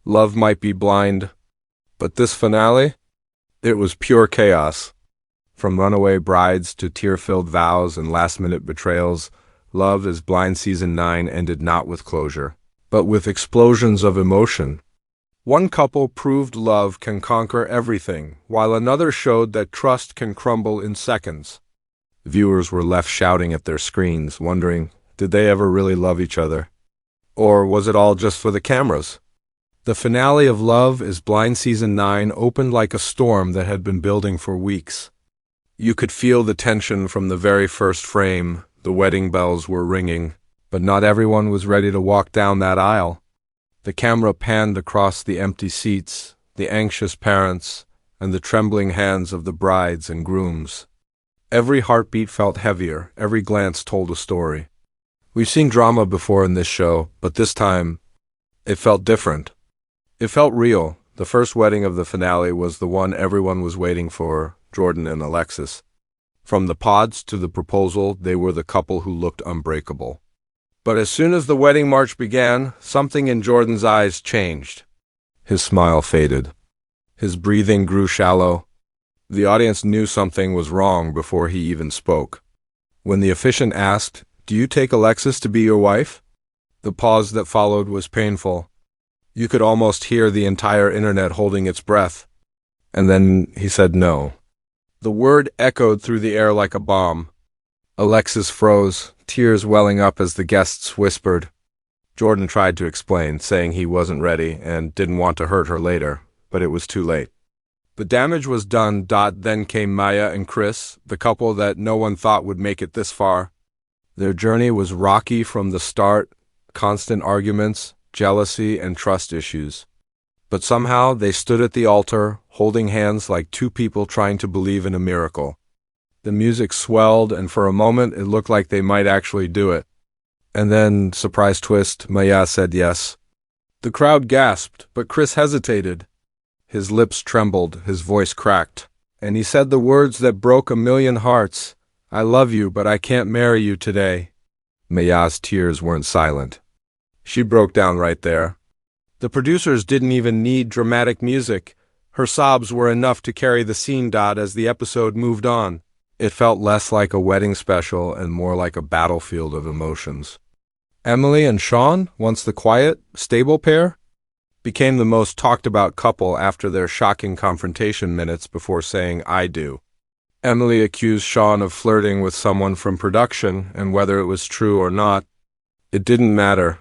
Love might be blind, but this finale? It was pure chaos. From runaway brides to tear-filled vows and last-minute betrayals, Love is Blind Season 9 ended not with closure, but with explosions of emotion. One couple proved love can conquer everything, while another showed that trust can crumble in seconds. Viewers were left shouting at their screens, wondering, did they ever really love each other? Or was it all just for the cameras? The finale of Love is Blind Season 9 opened like a storm that had been building for weeks. You could feel the tension from the very first frame. The wedding bells were ringing, but not everyone was ready to walk down that aisle. The camera panned across the empty seats, the anxious parents, and the trembling hands of the brides and grooms. Every heartbeat felt heavier, every glance told a story. We've seen drama before in this show, but this time, it felt different. It felt real. The first wedding of the finale was the one everyone was waiting for, Jordan and Alexis. From the pods to the proposal, they were the couple who looked unbreakable. But as soon as the wedding march began, something in Jordan's eyes changed. His smile faded. His breathing grew shallow. The audience knew something was wrong before he even spoke. When the officiant asked, "Do you take Alexis to be your wife?" the pause that followed was painful. You could almost hear the entire internet holding its breath. And then he said no. The word echoed through the air like a bomb. Alexis froze, tears welling up as the guests whispered. Jordan tried to explain, saying he wasn't ready and didn't want to hurt her later, but it was too late. The damage was done. Then came Maya and Chris, the couple that no one thought would make it this far. Their journey was rocky from the start, constant arguments, jealousy, and trust issues. But somehow they stood at the altar, holding hands like two people trying to believe in a miracle. The music swelled, and for a moment it looked like they might actually do it. And then, surprise twist, Maya said yes. The crowd gasped, but Chris hesitated. His lips trembled, his voice cracked, and he said the words that broke a million hearts. "I love you, but I can't marry you today." Maya's tears weren't silent. She broke down right there. The producers didn't even need dramatic music. Her sobs were enough to carry the scene. As the episode moved on, it felt less like a wedding special and more like a battlefield of emotions. Emily and Shawn, once the quiet, stable pair, became the most talked about couple after their shocking confrontation minutes before saying "I do." Emily accused Shawn of flirting with someone from production, and whether it was true or not, it didn't matter.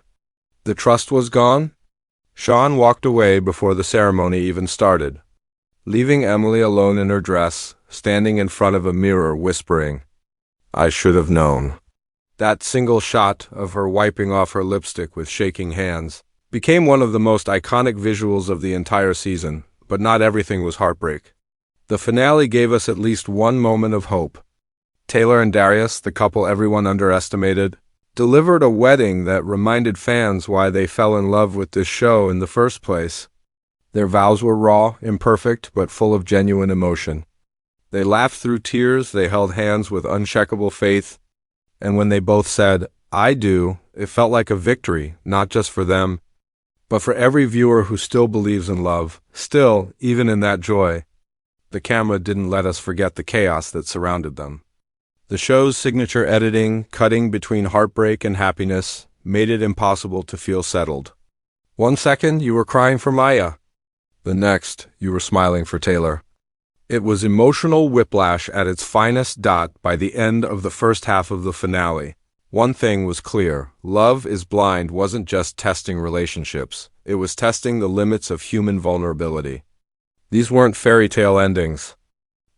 The trust was gone. Shawn walked away before the ceremony even started, leaving Emily alone in her dress, standing in front of a mirror whispering, "I should have known." That single shot of her wiping off her lipstick with shaking hands became one of the most iconic visuals of the entire season, but not everything was heartbreak. The finale gave us at least one moment of hope. Taylor and Darius, the couple everyone underestimated, delivered a wedding that reminded fans why they fell in love with this show in the first place. Their vows were raw, imperfect, but full of genuine emotion. They laughed through tears, they held hands with unshakable faith, and when they both said, "I do," it felt like a victory, not just for them, but for every viewer who still believes in love. Still, even in that joy, the camera didn't let us forget the chaos that surrounded them. The show's signature editing, cutting between heartbreak and happiness, made it impossible to feel settled. One second, you were crying for Maya. The next, you were smiling for Taylor. It was emotional whiplash at its finest. By the end of the first half of the finale, one thing was clear. Love is Blind wasn't just testing relationships. It was testing the limits of human vulnerability. These weren't fairy tale endings.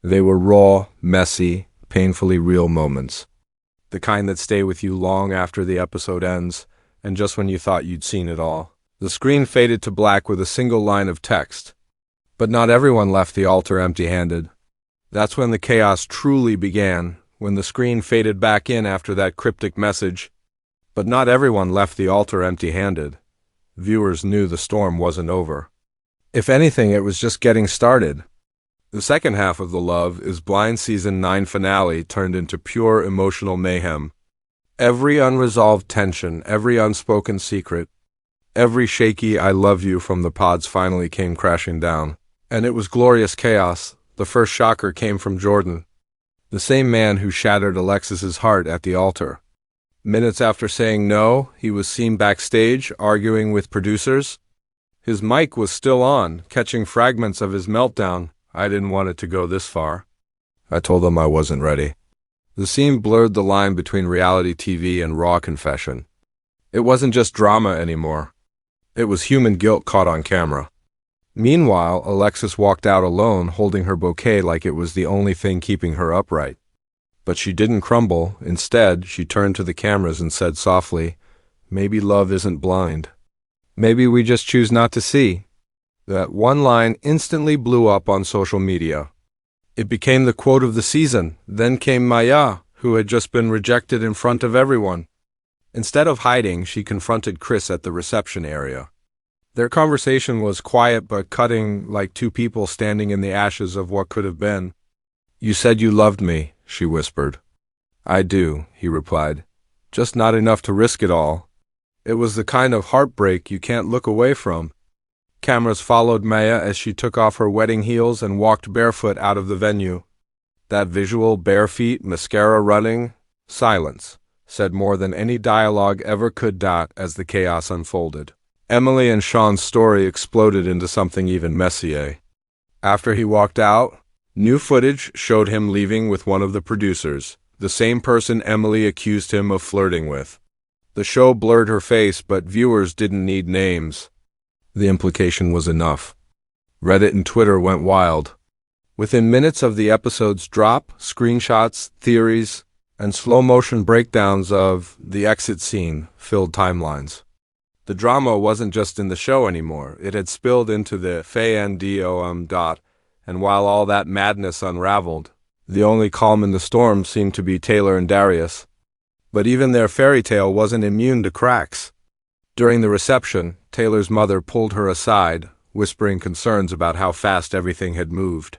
They were raw, messy, painfully real moments. The kind that stay with you long after the episode ends, and just when you thought you'd seen it all. The screen faded to black with a single line of text. But not everyone left the altar empty-handed. That's when the chaos truly began, when the screen faded back in after that cryptic message. But not everyone left the altar empty-handed. Viewers knew the storm wasn't over. If anything, it was just getting started. The second half of the Love is Blind Season 9 finale turned into pure emotional mayhem. Every unresolved tension, every unspoken secret, Every shaky "I love you" from the pods finally came crashing down. And it was glorious chaos. The first shocker came from Jordan, the same man who shattered Alexis's heart at the altar. Minutes after saying no, he was seen backstage, arguing with producers. His mic was still on, catching fragments of his meltdown. "I didn't want it to go this far. I told them I wasn't ready." The scene blurred the line between reality TV and raw confession. It wasn't just drama anymore. It was human guilt caught on camera. Meanwhile, Alexis walked out alone, holding her bouquet like it was the only thing keeping her upright. But she didn't crumble. Instead, she turned to the cameras and said softly, "Maybe love isn't blind. Maybe we just choose not to see." That one line instantly blew up on social media. It became the quote of the season. Then came Maya, who had just been rejected in front of everyone. Instead of hiding, she confronted Chris at the reception area. Their conversation was quiet but cutting, like two people standing in the ashes of what could have been. "You said you loved me," she whispered. "I do," he replied. "Just not enough to risk it all." It was the kind of heartbreak you can't look away from. Cameras followed Maya as she took off her wedding heels and walked barefoot out of the venue. That visual, bare feet, mascara running, silence, said more than any dialogue ever could. As the chaos unfolded, Emily and Shawn's story exploded into something even messier. After he walked out, new footage showed him leaving with one of the producers, the same person Emily accused him of flirting with. The show blurred her face, but viewers didn't need names. The implication was enough. Reddit and Twitter went wild. Within minutes of the episode's drop, screenshots, theories, and slow-motion breakdowns of the exit scene filled timelines. The drama wasn't just in the show anymore. It had spilled into the fandom. And while all that madness unraveled, the only calm in the storm seemed to be Taylor and Darius. But even their fairy tale wasn't immune to cracks. During the reception, Taylor's mother pulled her aside, whispering concerns about how fast everything had moved.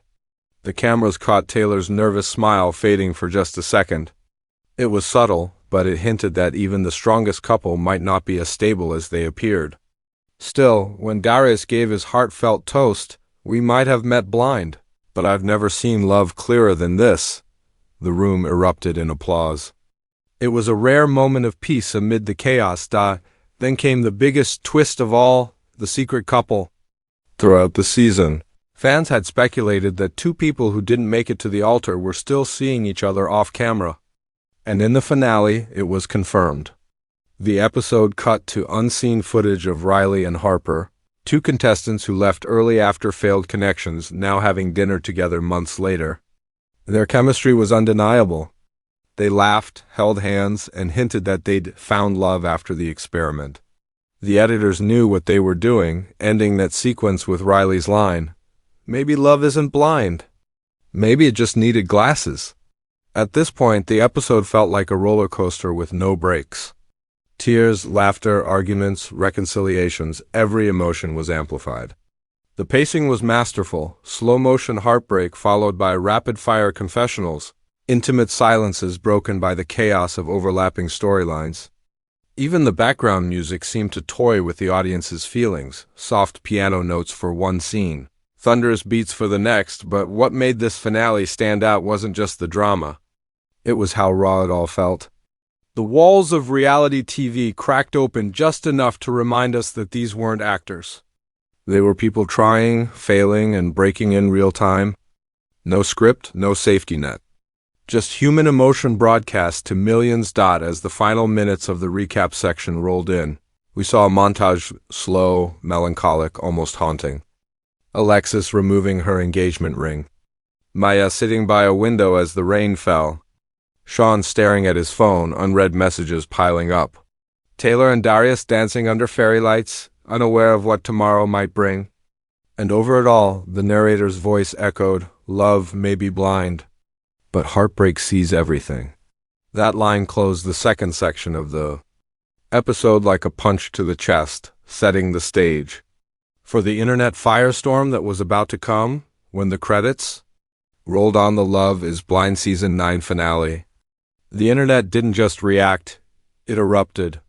The cameras caught Taylor's nervous smile fading for just a second. It was subtle, but it hinted that even the strongest couple might not be as stable as they appeared. Still, when Darius gave his heartfelt toast, "We might have met blind, but I've never seen love clearer than this," the room erupted in applause. It was a rare moment of peace amid the chaos. Then came the biggest twist of all, the secret couple. Throughout the season, fans had speculated that two people who didn't make it to the altar were still seeing each other off camera. And in the finale, it was confirmed. The episode cut to unseen footage of Riley and Harper, two contestants who left early after failed connections, now having dinner together months later. Their chemistry was undeniable. They laughed, held hands, and hinted that they'd found love after the experiment. The editors knew what they were doing, ending that sequence with Riley's line, "Maybe love isn't blind. Maybe it just needed glasses." At this point, the episode felt like a roller coaster with no brakes. Tears, laughter, arguments, reconciliations, every emotion was amplified. The pacing was masterful, slow-motion heartbreak followed by rapid-fire confessionals, intimate silences broken by the chaos of overlapping storylines. Even the background music seemed to toy with the audience's feelings, soft piano notes for one scene, thunderous beats for the next, but what made this finale stand out wasn't just the drama. It was how raw it all felt. The walls of reality TV cracked open just enough to remind us that these weren't actors. They were people trying, failing, and breaking in real time. No script, no safety net. Just human emotion broadcast to millions. As the final minutes of the recap section rolled in, we saw a montage, slow, melancholic, almost haunting. Alexis removing her engagement ring. Maya sitting by a window as the rain fell. Shawn staring at his phone, unread messages piling up. Taylor and Darius dancing under fairy lights, unaware of what tomorrow might bring. And over it all, the narrator's voice echoed, "Love may be blind, but heartbreak sees everything." That line closed the second section of the episode like a punch to the chest, setting the stage for the internet firestorm that was about to come when the credits rolled on the Love is Blind Season 9 finale. The internet didn't just react, it erupted.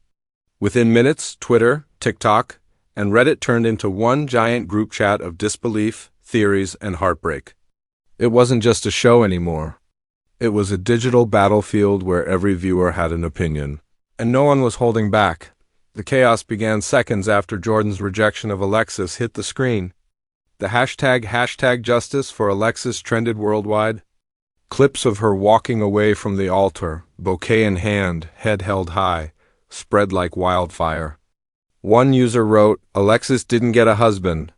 Within minutes, Twitter, TikTok, and Reddit turned into one giant group chat of disbelief, theories, and heartbreak. It wasn't just a show anymore. It was a digital battlefield where every viewer had an opinion. And no one was holding back. The chaos began seconds after Jordan's rejection of Alexis hit the screen. The hashtag justice for Alexis trended worldwide. Clips of her walking away from the altar, bouquet in hand, head held high, spread like wildfire. One user wrote, "Alexis didn't get a husband,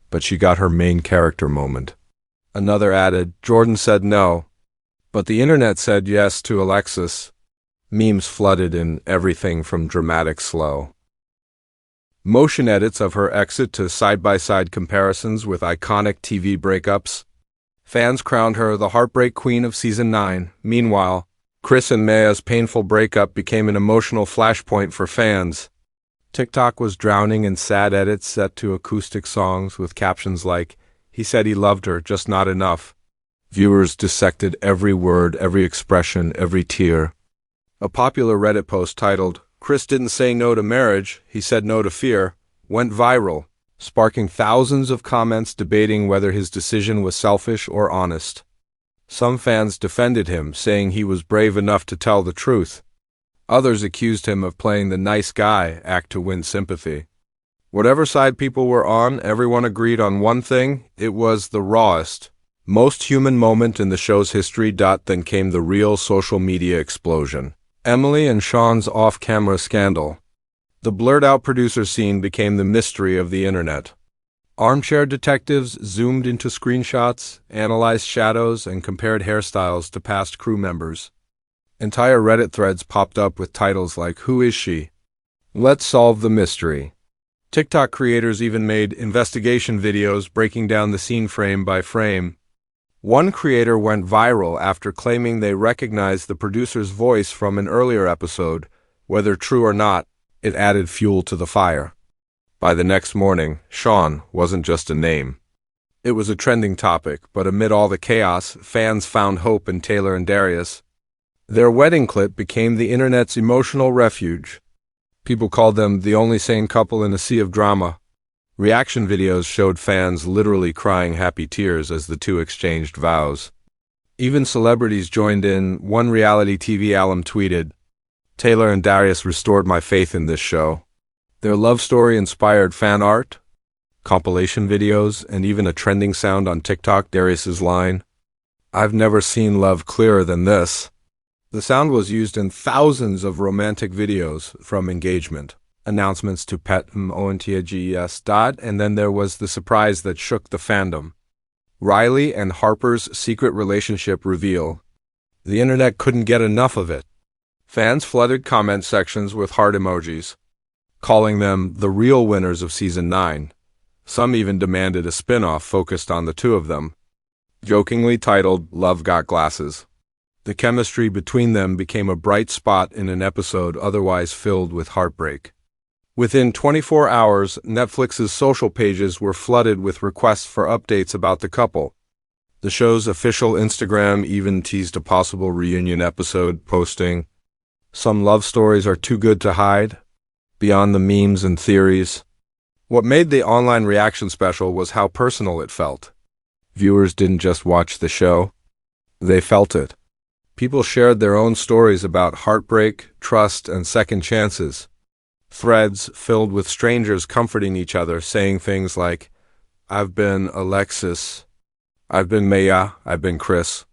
but she got her main character moment." Another added, "Jordan said no, but the internet said yes to Alexis." Memes flooded in everything from dramatic slow motion edits of her exit to side-by-side comparisons with iconic TV breakups. Fans crowned her the heartbreak queen of Season 9. Meanwhile, Chris and Maya's painful breakup became an emotional flashpoint for fans. TikTok was drowning in sad edits set to acoustic songs with captions like, "He said he loved her, just not enough." Viewers dissected every word, every expression, every tear. A popular Reddit post titled, "Chris didn't say no to marriage, he said no to fear," went viral, sparking thousands of comments debating whether his decision was selfish or honest. Some fans defended him, saying he was brave enough to tell the truth. Others accused him of playing the nice guy act to win sympathy. Whatever side people were on, everyone agreed on one thing: it was the rawest, most human moment in the show's history. Then came the real social media explosion. Emily and Shawn's off-camera scandal. The blurred-out producer scene became the mystery of the internet. Armchair detectives zoomed into screenshots, analyzed shadows, and compared hairstyles to past crew members. Entire Reddit threads popped up with titles like, "Who is she? Let's solve the mystery." TikTok creators even made investigation videos breaking down the scene frame by frame. One creator went viral after claiming they recognized the producer's voice from an earlier episode. Whether true or not, it added fuel to the fire. By the next morning, Shawn wasn't just a name. It was a trending topic, but amid all the chaos, fans found hope in Taylor and Darius. Their wedding clip became the internet's emotional refuge. People called them the only sane couple in a sea of drama. Reaction videos showed fans literally crying happy tears as the two exchanged vows. Even celebrities joined in. One reality TV alum tweeted, "Taylor and Darius restored my faith in this show." Their love story inspired fan art, compilation videos, and even a trending sound on TikTok. Darius's line, "I've never seen love clearer than this." The sound was used in thousands of romantic videos, from engagement announcements to pet ONTAGES. And then there was the surprise that shook the fandom. Riley and Harper's secret relationship reveal. The internet couldn't get enough of it. Fans flooded comment sections with heart emojis, calling them the real winners of Season 9. Some even demanded a spin-off focused on the two of them, jokingly titled "Love Got Glasses." The chemistry between them became a bright spot in an episode otherwise filled with heartbreak. Within 24 hours, Netflix's social pages were flooded with requests for updates about the couple. The show's official Instagram even teased a possible reunion episode, posting, "Some love stories are too good to hide," beyond the memes and theories. What made the online reaction special was how personal it felt. Viewers didn't just watch the show, they felt it. People shared their own stories about heartbreak, trust, and second chances. Threads filled with strangers comforting each other, saying things like, "I've been Alexis," "I've been Maya," "I've been Chris."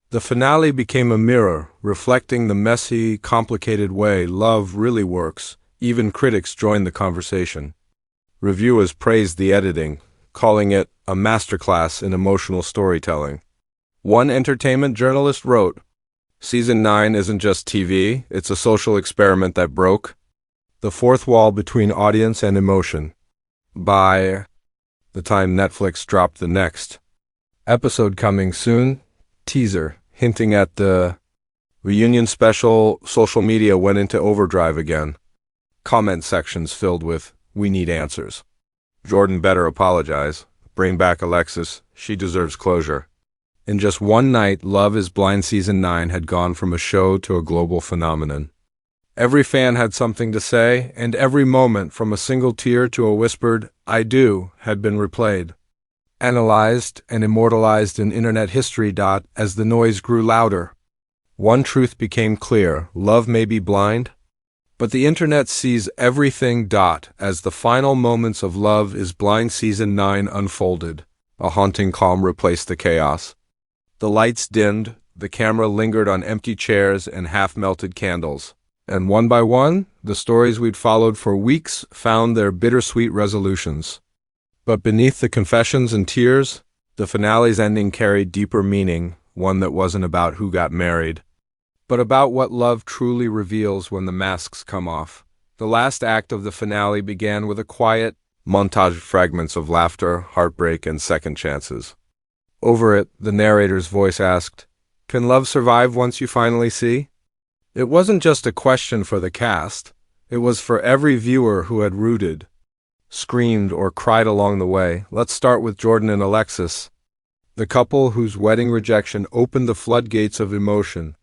The finale became a mirror, reflecting the messy, complicated way love really works. Even critics joined the conversation. Reviewers praised the editing, calling it a masterclass in emotional storytelling. One entertainment journalist wrote, "Season 9 isn't just TV, it's a social experiment that broke the fourth wall between audience and emotion." By the time Netflix dropped the next episode coming soon, teaser hinting at the reunion special, social media went into overdrive again. Comment sections filled with, "We need answers. Jordan better apologize. Bring back Alexis. She deserves closure." In just one night, Love is Blind Season 9 had gone from a show to a global phenomenon. Every fan had something to say, and every moment, from a single tear to a whispered, "I do," had been replayed, analyzed, and immortalized in internet history. As the noise grew louder, one truth became clear: love may be blind, but the internet sees everything. As the final moments of Love is Blind Season 9 unfolded, a haunting calm replaced the chaos. The lights dimmed, the camera lingered on empty chairs and half-melted candles. And one by one, the stories we'd followed for weeks found their bittersweet resolutions. But beneath the confessions and tears, the finale's ending carried deeper meaning, one that wasn't about who got married, but about what love truly reveals when the masks come off. The last act of the finale began with a quiet montage of fragments of laughter, heartbreak, and second chances. Over it, the narrator's voice asked, "Can love survive once you finally see?" It wasn't just a question for the cast. It was for every viewer who had rooted, screamed, or cried along the way. Let's start with Jordan and Alexis, the couple whose wedding rejection opened the floodgates of emotion.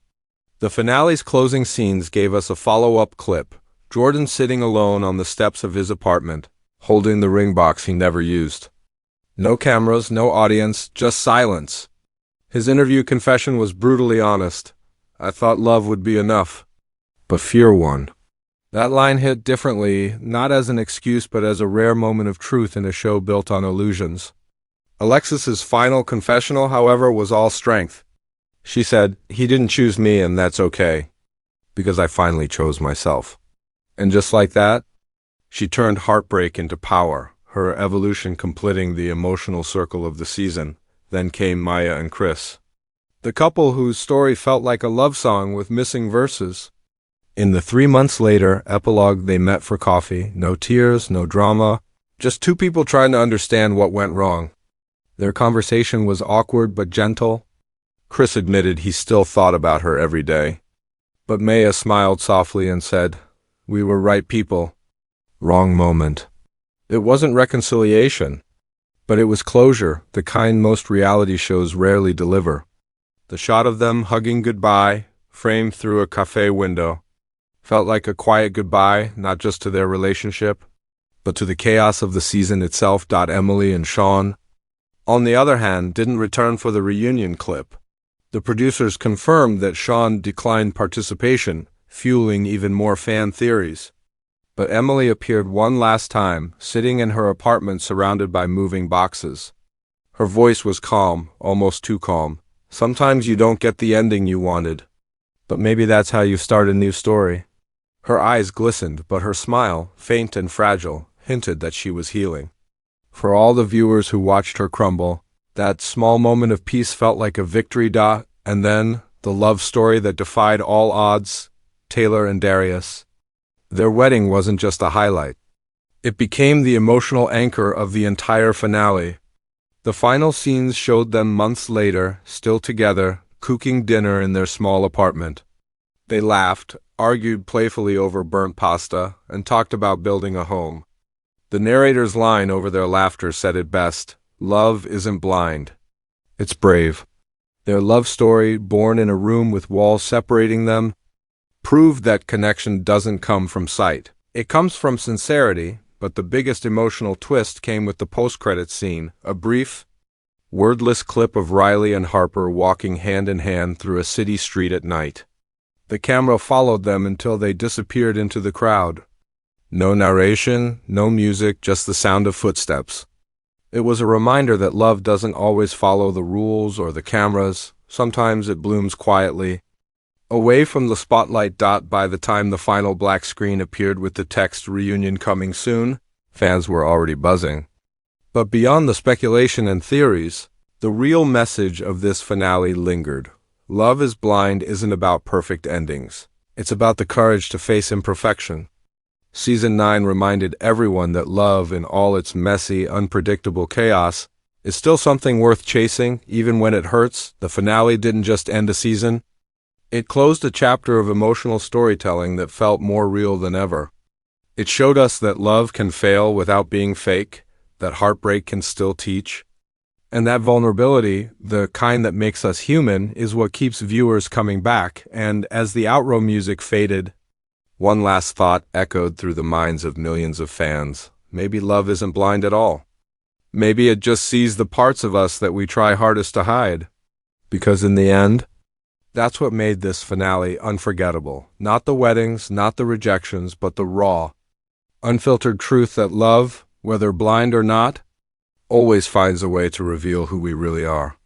The finale's closing scenes gave us a follow-up clip. Jordan sitting alone on the steps of his apartment, holding the ring box he never used. No cameras, no audience, just silence. His interview confession was brutally honest. "I thought love would be enough, but fear won." That line hit differently, not as an excuse but as a rare moment of truth in a show built on illusions. Alexis's final confessional, however, was all strength. She said, "He didn't choose me, and that's okay, because I finally chose myself." And just like that, she turned heartbreak into power, her evolution completing the emotional circle of the season. Then came Maya and Chris, the couple whose story felt like a love song with missing verses. In the 3 months later epilogue, they met for coffee. No tears, no drama, just two people trying to understand what went wrong. Their conversation was awkward but gentle. Chris admitted he still thought about her every day. But Maya smiled softly and said, "We were right people, wrong moment." It wasn't reconciliation, but it was closure, the kind most reality shows rarely deliver. The shot of them hugging goodbye, framed through a cafe window, felt like a quiet goodbye, not just to their relationship, but to the chaos of the season itself. Emily and Shawn, on the other hand, didn't return for the reunion clip. The producers confirmed that Shawn declined participation, fueling even more fan theories. But Emily appeared one last time, sitting in her apartment surrounded by moving boxes. Her voice was calm, almost too calm. "Sometimes you don't get the ending you wanted, but maybe that's how you start a new story." Her eyes glistened, but her smile, faint and fragile, hinted that she was healing. For all the viewers who watched her crumble, that small moment of peace felt like a victory. And then, the love story that defied all odds, Taylor and Darius. Their wedding wasn't just a highlight. It became the emotional anchor of the entire finale. The final scenes showed them months later, still together, cooking dinner in their small apartment. They laughed, argued playfully over burnt pasta, and talked about building a home. The narrator's line over their laughter said it best: "Love isn't blind. It's brave." Their love story, born in a room with walls separating them, proved that connection doesn't come from sight. It comes from sincerity. But the biggest emotional twist came with the post-credits scene, a brief, wordless clip of Riley and Harper walking hand in hand through a city street at night. The camera followed them until they disappeared into the crowd. No narration, no music, just the sound of footsteps. It was a reminder that love doesn't always follow the rules or the cameras. Sometimes it blooms quietly, away from the spotlight. By the time the final black screen appeared with the text "Reunion coming soon," fans were already buzzing. But beyond the speculation and theories, the real message of this finale lingered. Love is Blind isn't about perfect endings. It's about the courage to face imperfection. Season 9 reminded everyone that love, in all its messy, unpredictable chaos, is still something worth chasing, even when it hurts. The finale didn't just end a season. It closed a chapter of emotional storytelling that felt more real than ever. It showed us that love can fail without being fake, that heartbreak can still teach, and that vulnerability, the kind that makes us human, is what keeps viewers coming back. And as the outro music faded, One last thought echoed through the minds of millions of fans. Maybe love isn't blind at all. Maybe it just sees the parts of us that we try hardest to hide. Because in the end, that's what made this finale unforgettable. Not the weddings, not the rejections, but the raw, unfiltered truth that love, whether blind or not, always finds a way to reveal who we really are.